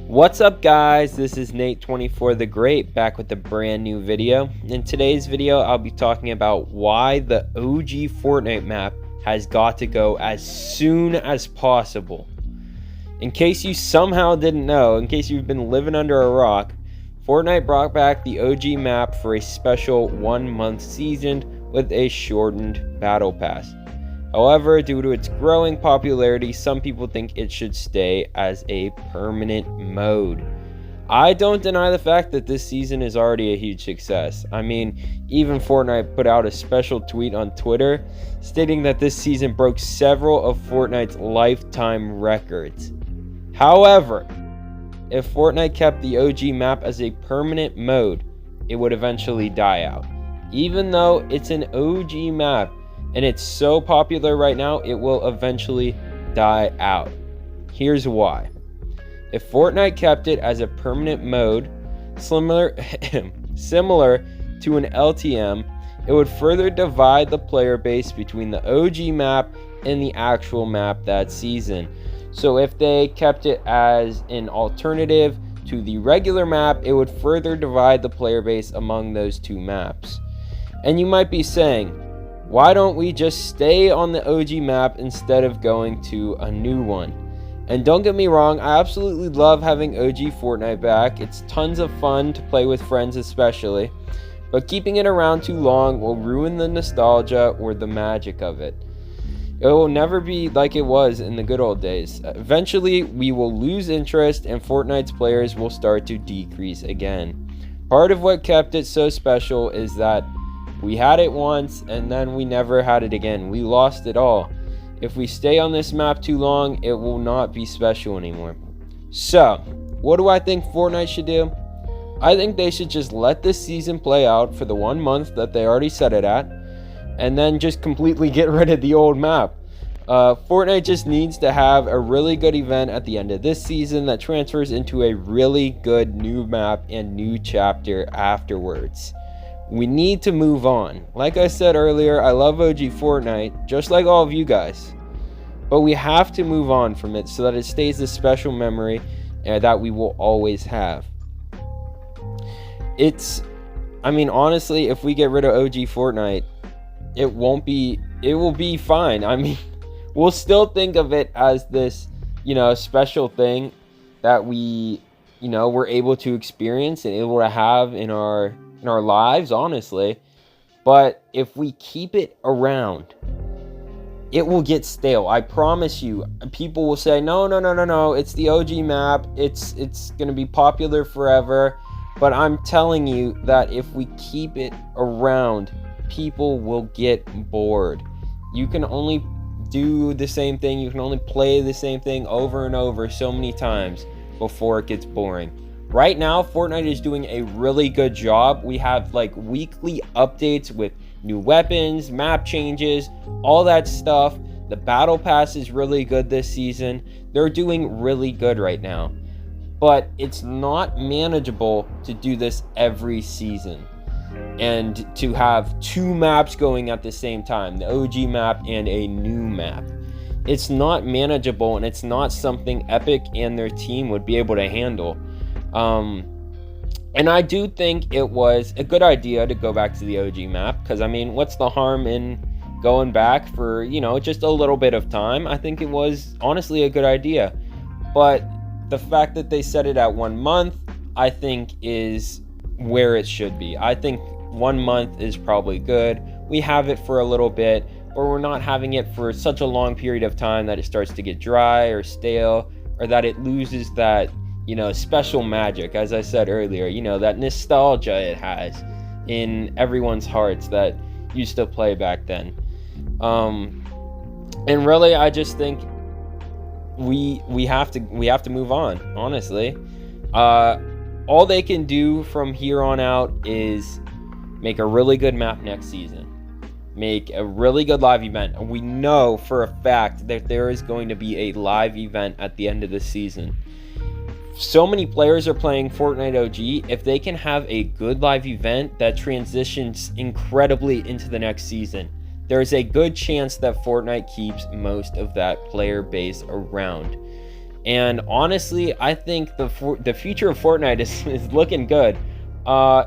What's up, guys? This is Nate24 the Great back with a brand new video. In today's video, I'll be talking about why the OG Fortnite map has got to go as soon as possible. In case you somehow didn't know, in case you've been living under a rock, Fortnite brought back the OG map for a special 1-month season with a shortened battle pass. However, due to its growing popularity, some people think it should stay as a permanent mode. I don't deny the fact that this season is already a huge success. I mean, even Fortnite put out a special tweet on Twitter stating that this season broke several of Fortnite's lifetime records. However, if Fortnite kept the OG map as a permanent mode, it would eventually die out. Even though it's an OG map, and it's so popular right now, it will eventually die out. Here's why. If Fortnite kept it as a permanent mode, similar to an LTM, it would further divide the player base between the OG map and the actual map that season. So if they kept it as an alternative to the regular map, it would further divide the player base among those two maps. And you might be saying, why don't we just stay on the OG map instead of going to a new one? And don't get me wrong, I absolutely love having OG Fortnite back. It's tons of fun to play with friends especially. But keeping it around too long will ruin the nostalgia or the magic of it. It will never be like it was in the good old days. Eventually, we will lose interest and Fortnite's players will start to decrease again. Part of what kept it so special is that we had it once and then we never had it again. We lost it all. If we stay on this map too long, it will not be special anymore. So, what do I think Fortnite should do? I think they should just let this season play out for the 1 month that they already set it at, and then just completely get rid of the old map. Fortnite just needs to have a really good event at the end of this season that transfers into a really good new map and new chapter afterwards. We need to move on. Like I said earlier, I love OG Fortnite, just like all of you guys. But we have to move on from it so that it stays a special memory that we will always have. Honestly, if we get rid of OG Fortnite, it will be fine. I mean, we'll still think of it as this, special thing that we, were able to experience and able to have in our lives, honestly. But if we keep it around, it will get stale. I promise you. People will say, no, it's the OG map, it's gonna be popular forever. But I'm telling you that if we keep it around, people will get bored. You can only do the same thing, you can only play the same thing over and over so many times before it gets boring. Right now, Fortnite is doing a really good job. We have weekly updates with new weapons, map changes, all that stuff. The battle pass is really good this season. They're doing really good right now. But it's not manageable to do this every season and to have two maps going at the same time, the OG map and a new map. It's not manageable, and it's not something Epic and their team would be able to handle. And I do think it was a good idea to go back to the OG map, because what's the harm in going back for just a little bit of time? I think it was honestly a good idea. But the fact that they set it at 1 month, I think, is where it should be. I think 1 month is probably good. We have it for a little bit, or we're not having it for such a long period of time that it starts to get dry or stale, or that it loses that special magic, as I said earlier, that nostalgia it has in everyone's hearts that used to play back then. And really, I just think we have to move on, honestly. All they can do from here on out is make a really good map next season, make a really good live event, and we know for a fact that there is going to be a live event at the end of the season. So many players are playing Fortnite OG. If they can have a good live event that transitions incredibly into the next season, there's a good chance that Fortnite keeps most of that player base around. And honestly, I think the future of Fortnite is looking good.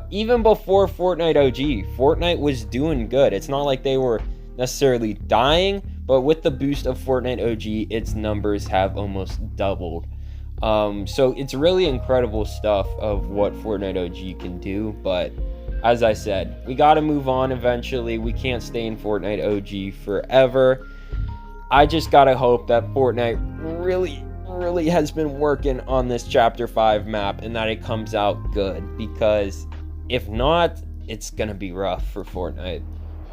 Even before Fortnite OG, Fortnite was doing good. It's not like they were necessarily dying, but with the boost of Fortnite OG, its numbers have almost doubled. So it's really incredible stuff of what Fortnite OG can do, but as I said, we got to move on eventually. We can't stay in Fortnite OG forever. I just got to hope that Fortnite really has been working on this Chapter 5 map and that it comes out good, because if not, it's going to be rough for Fortnite.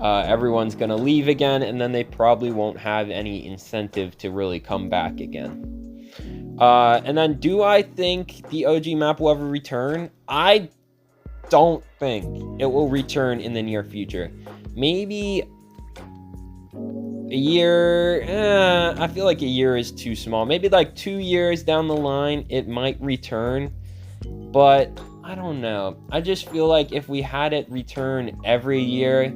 Everyone's going to leave again, and then they probably won't have any incentive to really come back again. And then, do I think the OG map will ever return? I don't think it will return in the near future. Maybe a year. I feel like a year is too small. Maybe like 2 years down the line, it might return. But I don't know. I just feel like if we had it return every year,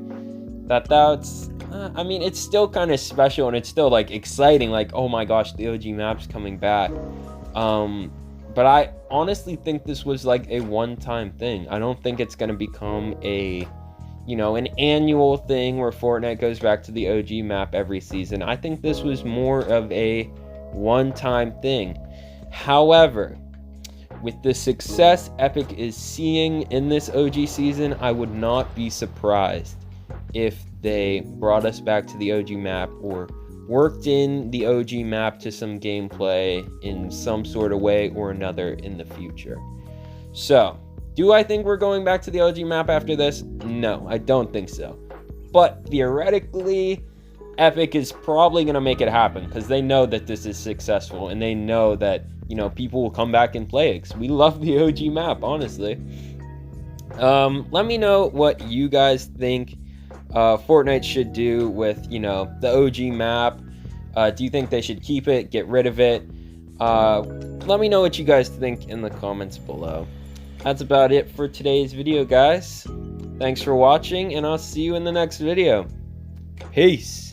that's I mean, it's still kind of special, and it's still like exciting, like, oh my gosh, the OG map's coming back. But I honestly think this was like a one-time thing. I don't think it's going to become a, an annual thing where Fortnite goes back to the OG map every season. I think this was more of a one-time thing. However, with the success Epic is seeing in this OG season, I would not be surprised if they brought us back to the OG map or worked in the OG map to some gameplay in some sort of way or another in the future. So, do I think we're going back to the OG map after this? No, I don't think so. But theoretically, Epic is probably going to make it happen, because they know that this is successful, and they know that, people will come back and play it, 'cause we love the OG map, honestly. Let me know what you guys think Fortnite should do with, the OG map. Do you think they should keep it, get rid of it? Let me know what you guys think in the comments below. That's about it for today's video, guys. Thanks for watching, and I'll see you in the next video. Peace.